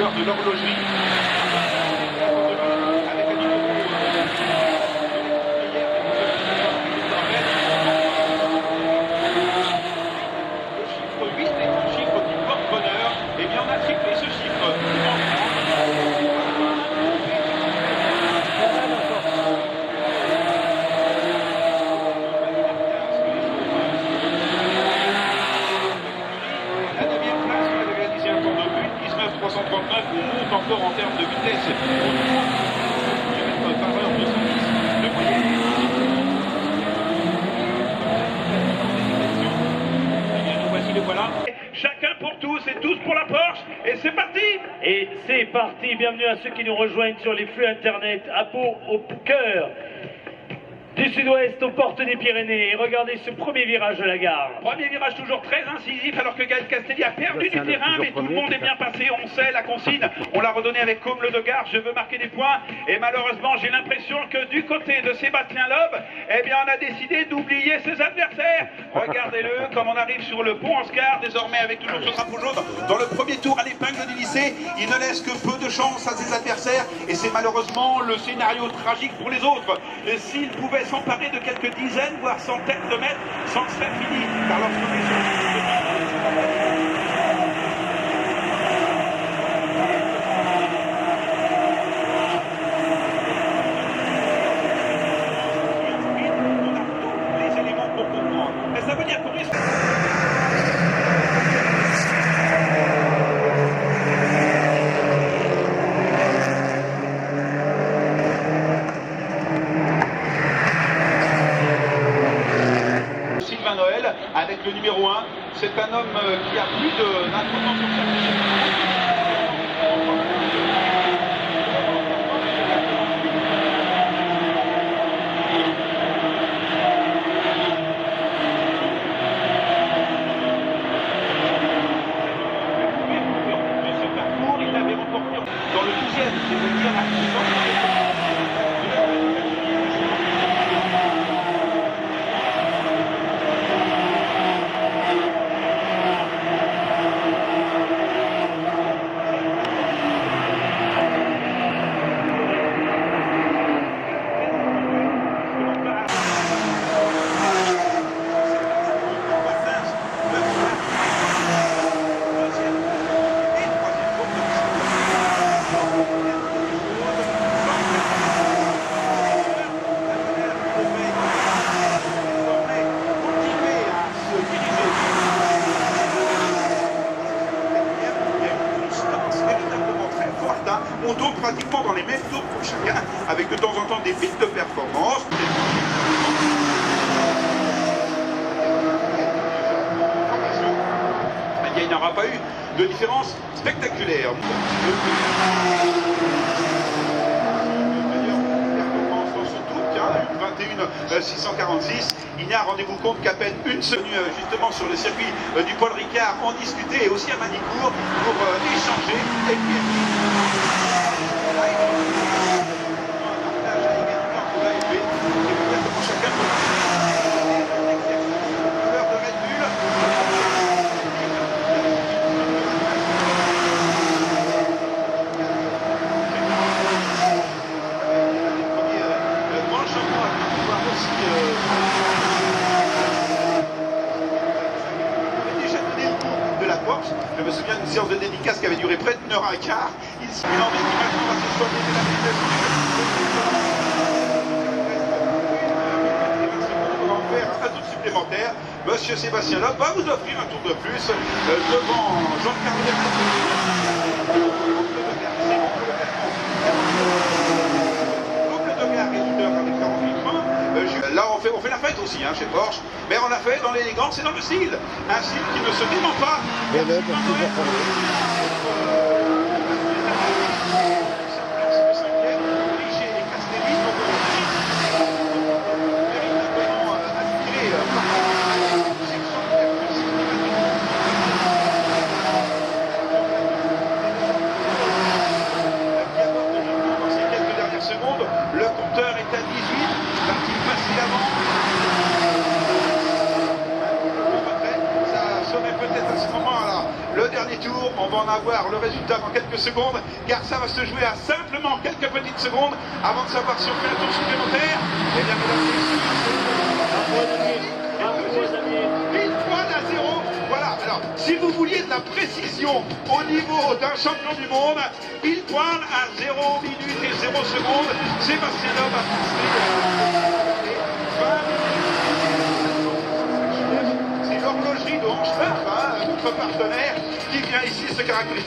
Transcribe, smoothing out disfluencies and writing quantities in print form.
l'heure de l'horlogerie. Avec un niveau le chiffre 8 est un chiffre qui porte bonheur. Eh bien, on a triplé ce chiffre. La 9e place, on avait réalisé un temps de but, 19,339, on monte encore en termes de vitesse. Par heure 210, le moyen. Eh bien, nous voici, les voilà. Chacun pour tous et tous pour la Porsche. Et c'est parti! Et c'est parti, bienvenue à ceux qui nous rejoignent sur les flux internet, à Pau, au cœur du sud-ouest, aux portes des Pyrénées. Et regardez ce premier virage de la gare. Premier virage toujours très incisif alors que Gaël Castelli a perdu du terrain, mais tout le monde est bien passé. On sait la consigne, on l'a redonné avec Côme le Degard, je veux marquer des points. Et malheureusement, j'ai l'impression que du côté de Sébastien Loeb, eh bien, on a décidé d'oublier ses adversaires. Regardez-le, comme on arrive sur le pont Oscar, désormais avec toujours ce drapeau jaune. Dans le premier tour à l'épingle du lycée, il ne laisse que peu de chance à ses adversaires. Et c'est malheureusement le scénario tragique pour les autres. S'ils pouvaient s'emparer de quelques dizaines, voire centaines de mètres, sans serait fini. Car lorsqu'on est sur on a tous les éléments pour comprendre. Mais ça veut dire qu'on risque... Sylvain Noël avec le numéro 1. C'est un homme qui a plus d'importance sur sa vie. De ce parcours, il l'avait remporté dans le 12e, c'est-à-dire à on tourne pratiquement dans les mêmes tours pour chacun, avec de temps en temps des pics de performance. Il n'y aura pas eu de différence spectaculaire. Performance dans ce tour, tiens, 21,646. Il n'y a, rendez-vous compte, qu'à peine une semaine justement sur le circuit du Paul Ricard en discuter et aussi à Manicourt pour échanger. Et puis, je me souviens d'une séance de dédicace qui avait duré près d'une heure et quart. Il en est qui maintenant va se soigner de la on va en faire un tour supplémentaire. Monsieur Sébastien Loeb va vous offrir un tour de plus devant Jean-Carl Là, on fait la fête aussi, chez Porsche, mais on l'a fait dans l'élégance et dans le style. Un style qui ne se dément pas. Le compteur est à 18, va-t-il passer avant? Ça serait peut-être à ce moment-là le dernier tour. On va en avoir le résultat dans quelques secondes, car ça va se jouer à simplement quelques petites secondes avant de savoir si on fait un tour supplémentaire. Et bien, mesdames et messieurs, pile poil à 0. Voilà, alors, si vous vouliez de la précision au niveau d'un champion du monde, pile poil à 0 minutes et 0 secondes, Sébastien Loeb a poussé 20 minutes. C'est l'horlogerie de Hanchbach, notre partenaire, qui vient ici se caractériser.